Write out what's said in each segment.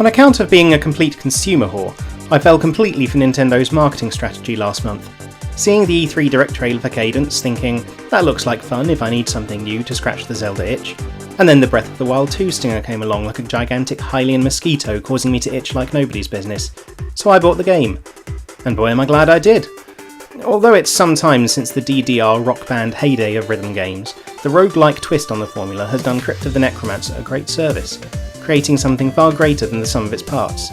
On account of being a complete consumer whore, I fell completely for Nintendo's marketing strategy last month. Seeing the E3 Direct trailer for Cadence, thinking, that looks like fun if I need something new to scratch the Zelda itch. And then the Breath of the Wild 2 stinger came along like a gigantic Hylian mosquito, causing me to itch like nobody's business. So I bought the game. And boy am I glad I did! Although it's some time since the DDR rock band heyday of rhythm games, the roguelike twist on the formula has done Crypt of the Necromancer a great service, creating something far greater than the sum of its parts.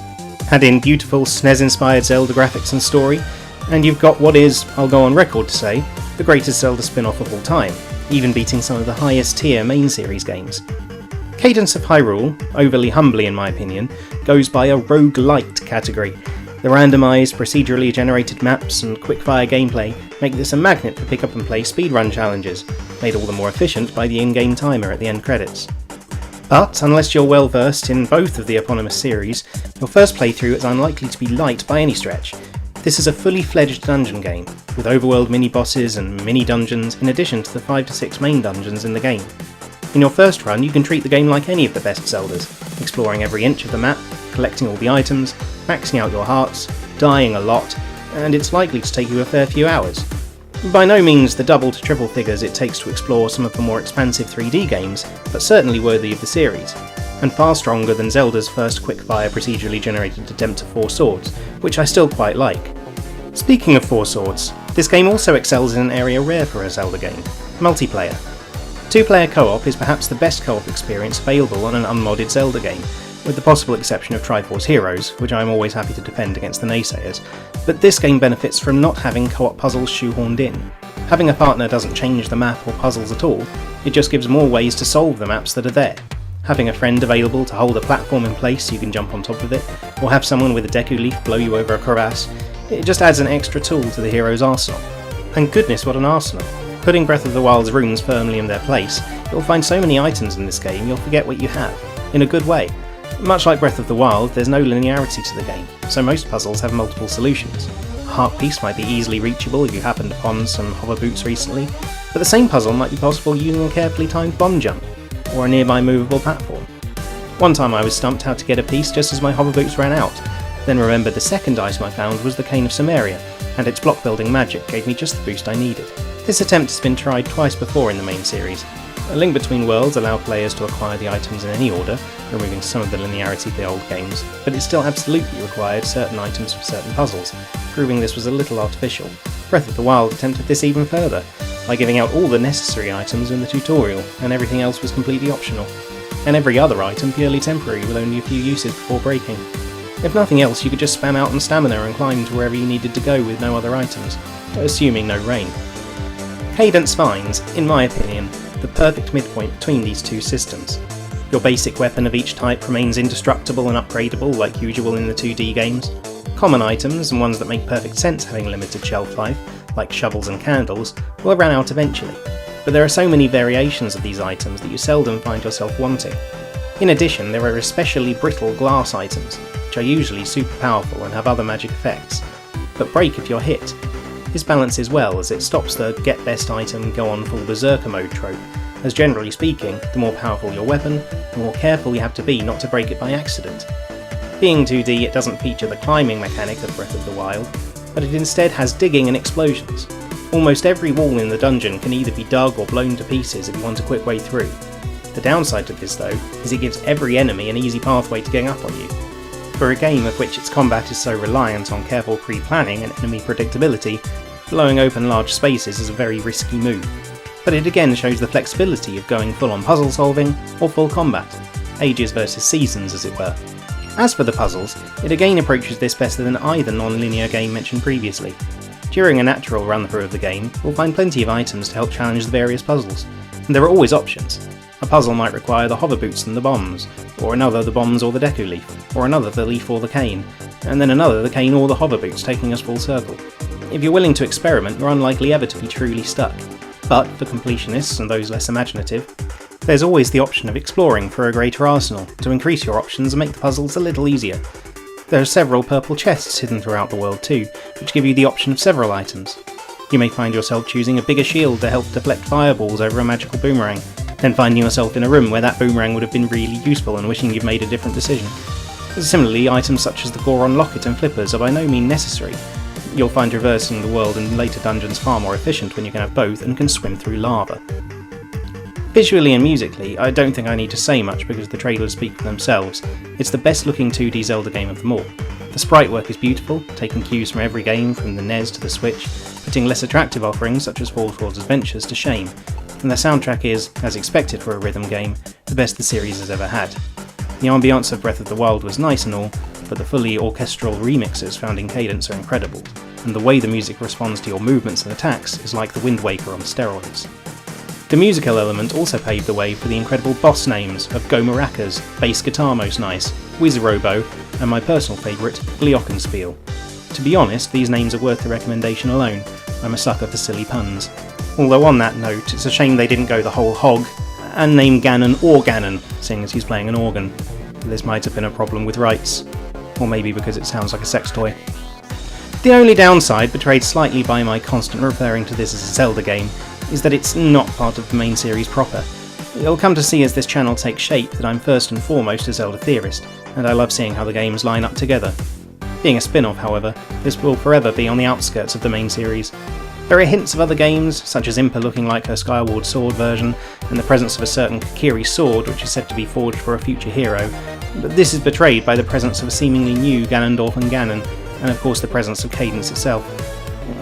Add in beautiful SNES-inspired Zelda graphics and story, and you've got what is, I'll go on record to say, the greatest Zelda spin-off of all time, even beating some of the highest tier main series games. Cadence of Hyrule, overly humbly in my opinion, goes by a roguelite category. The randomised, procedurally generated maps and quickfire gameplay make this a magnet for pick up and play speedrun challenges, made all the more efficient by the in-game timer at the end credits. But, unless you're well versed in both of the eponymous series, your first playthrough is unlikely to be light by any stretch. This is a fully fledged dungeon game, with overworld mini-bosses and mini-dungeons in addition to the 5 to 6 main dungeons in the game. In your first run, you can treat the game like any of the best Zeldas, exploring every inch of the map, collecting all the items, maxing out your hearts, dying a lot, and it's likely to take you a fair few hours. By no means the double to triple figures it takes to explore some of the more expansive 3D games, but certainly worthy of the series, and far stronger than Zelda's first quickfire procedurally generated attempt at 4 swords, which I still quite like. Speaking of 4 swords, this game also excels in an area rare for a Zelda game: multiplayer. 2-player co-op is perhaps the best co-op experience available on an unmodded Zelda game, with the possible exception of Triforce Heroes, which I am always happy to defend against the naysayers, but this game benefits from not having co-op puzzles shoehorned in. Having a partner doesn't change the map or puzzles at all, it just gives more ways to solve the maps that are there. Having a friend available to hold a platform in place so you can jump on top of it, or have someone with a Deku Leaf blow you over a crevasse, it just adds an extra tool to the hero's arsenal. And goodness what an arsenal! Putting Breath of the Wild's runes firmly in their place, you'll find so many items in this game you'll forget what you have, in a good way. Much like Breath of the Wild, there's no linearity to the game, so most puzzles have multiple solutions. A heart piece might be easily reachable if you happened upon some hover boots recently, but the same puzzle might be possible using a carefully timed bomb jump, or a nearby movable platform. One time I was stumped how to get a piece just as my hover boots ran out, then remembered the second item I found was the Cane of Samaria, and its block building magic gave me just the boost I needed. This attempt has been tried twice before in the main series. A Link Between Worlds allowed players to acquire the items in any order, removing some of the linearity of the old games, but it still absolutely required certain items for certain puzzles, proving this was a little artificial. Breath of the Wild attempted this even further, by giving out all the necessary items in the tutorial, and everything else was completely optional, and every other item purely temporary with only a few uses before breaking. If nothing else, you could just spam out on stamina and climb to wherever you needed to go with no other items, assuming no rain. Cadence finds, in my opinion, the perfect midpoint between these two systems. Your basic weapon of each type remains indestructible and upgradable like usual in the 2D games. Common items, and ones that make perfect sense having limited shelf life, like shovels and candles, will run out eventually, but there are so many variations of these items that you seldom find yourself wanting. In addition, there are especially brittle glass items, which are usually super powerful and have other magic effects, but break if you're hit. This balances well as it stops the get best item go on full berserker mode trope, as generally speaking, the more powerful your weapon, the more careful you have to be not to break it by accident. Being 2D, it doesn't feature the climbing mechanic of Breath of the Wild, but it instead has digging and explosions. Almost every wall in the dungeon can either be dug or blown to pieces if you want a quick way through. The downside to this though, is it gives every enemy an easy pathway to getting up on you. For a game of which its combat is so reliant on careful pre-planning and enemy predictability, blowing open large spaces is a very risky move. But it again shows the flexibility of going full on puzzle solving or full combat, ages versus seasons as it were. As for the puzzles, it again approaches this better than either non-linear game mentioned previously. During a natural run-through of the game, we'll find plenty of items to help challenge the various puzzles, and there are always options. A puzzle might require the hover boots and the bombs, or another the bombs or the Deku Leaf, or another the leaf or the cane, and then another the cane or the hover boots, taking us full circle. If you're willing to experiment, you're unlikely ever to be truly stuck. But for completionists and those less imaginative, there's always the option of exploring for a greater arsenal, to increase your options and make the puzzles a little easier. There are several purple chests hidden throughout the world too, which give you the option of several items. You may find yourself choosing a bigger shield to help deflect fireballs over a magical boomerang, then finding yourself in a room where that boomerang would have been really useful and wishing you'd made a different decision. Similarly, items such as the Goron locket and flippers are by no means necessary. You'll find traversing the world in later dungeons far more efficient when you can have both and can swim through lava. Visually and musically, I don't think I need to say much because the trailers speak for themselves. It's the best looking 2D Zelda game of them all. The sprite work is beautiful, taking cues from every game from the NES to the Switch, putting less attractive offerings such as Fall Towards Adventures to shame, and the soundtrack is, as expected for a rhythm game, the best the series has ever had. The ambiance of Breath of the Wild was nice and all, but the fully orchestral remixes found in Cadence are incredible, and the way the music responds to your movements and attacks is like the Wind Waker on steroids. The musical element also paved the way for the incredible boss names of Go Maracas, Bass Guitar Most Nice, Wizrobo, and my personal favourite, Glockenspiel. To be honest, these names are worth the recommendation alone. I'm a sucker for silly puns. Although on that note, it's a shame they didn't go the whole hog and name Ganon or Ganon, seeing as he's playing an organ. This might have been a problem with rights, or maybe because it sounds like a sex toy. The only downside, betrayed slightly by my constant referring to this as a Zelda game, is that it's not part of the main series proper. You'll come to see as this channel takes shape that I'm first and foremost a Zelda theorist, and I love seeing how the games line up together. Being a spin-off, however, this will forever be on the outskirts of the main series. There are hints of other games, such as Impa looking like her Skyward Sword version, and the presence of a certain Kokiri sword which is said to be forged for a future hero, but this is betrayed by the presence of a seemingly new Ganondorf and Ganon, and of course the presence of Cadence itself.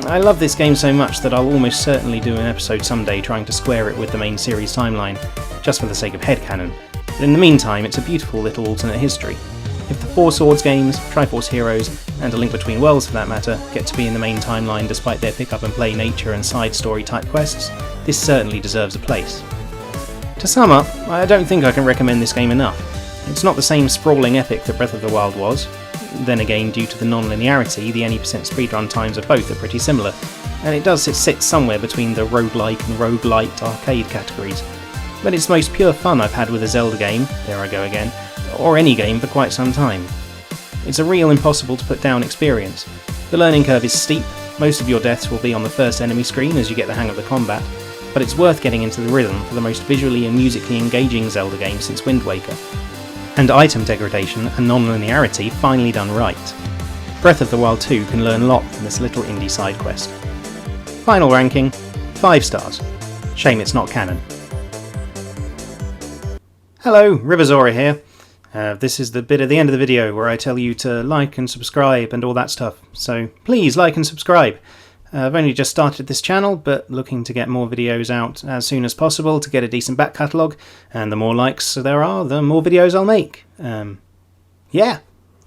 I love this game so much that I'll almost certainly do an episode someday trying to square it with the main series timeline, just for the sake of headcanon, but in the meantime it's a beautiful little alternate history. If the Four Swords games, Triforce Heroes, and A Link Between Worlds for that matter, get to be in the main timeline despite their pick up and play nature and side story type quests, this certainly deserves a place. To sum up, I don't think I can recommend this game enough. It's not the same sprawling epic that Breath of the Wild was. Then again, due to the non-linearity, the any% speedrun times of both are pretty similar, and it does sit somewhere between the roguelike and roguelite arcade categories. But it's the most pure fun I've had with a Zelda game, there I go again, or any game for quite some time. It's a real impossible to put down experience. The learning curve is steep, most of your deaths will be on the first enemy screen as you get the hang of the combat, but it's worth getting into the rhythm for the most visually and musically engaging Zelda game since Wind Waker. And item degradation and non-linearity finally done right. Breath of the Wild 2 can learn a lot from this little indie side quest. Final ranking, 5 stars. Shame it's not canon. Hello, Zora here. This is the bit at the end of the video where I tell you to like and subscribe and all that stuff, so please like and subscribe. I've only just started this channel, but looking to get more videos out as soon as possible to get a decent back catalogue, and the more likes there are, the more videos I'll make. Yeah,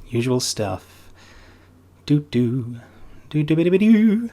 usual stuff. Do do do do do do do.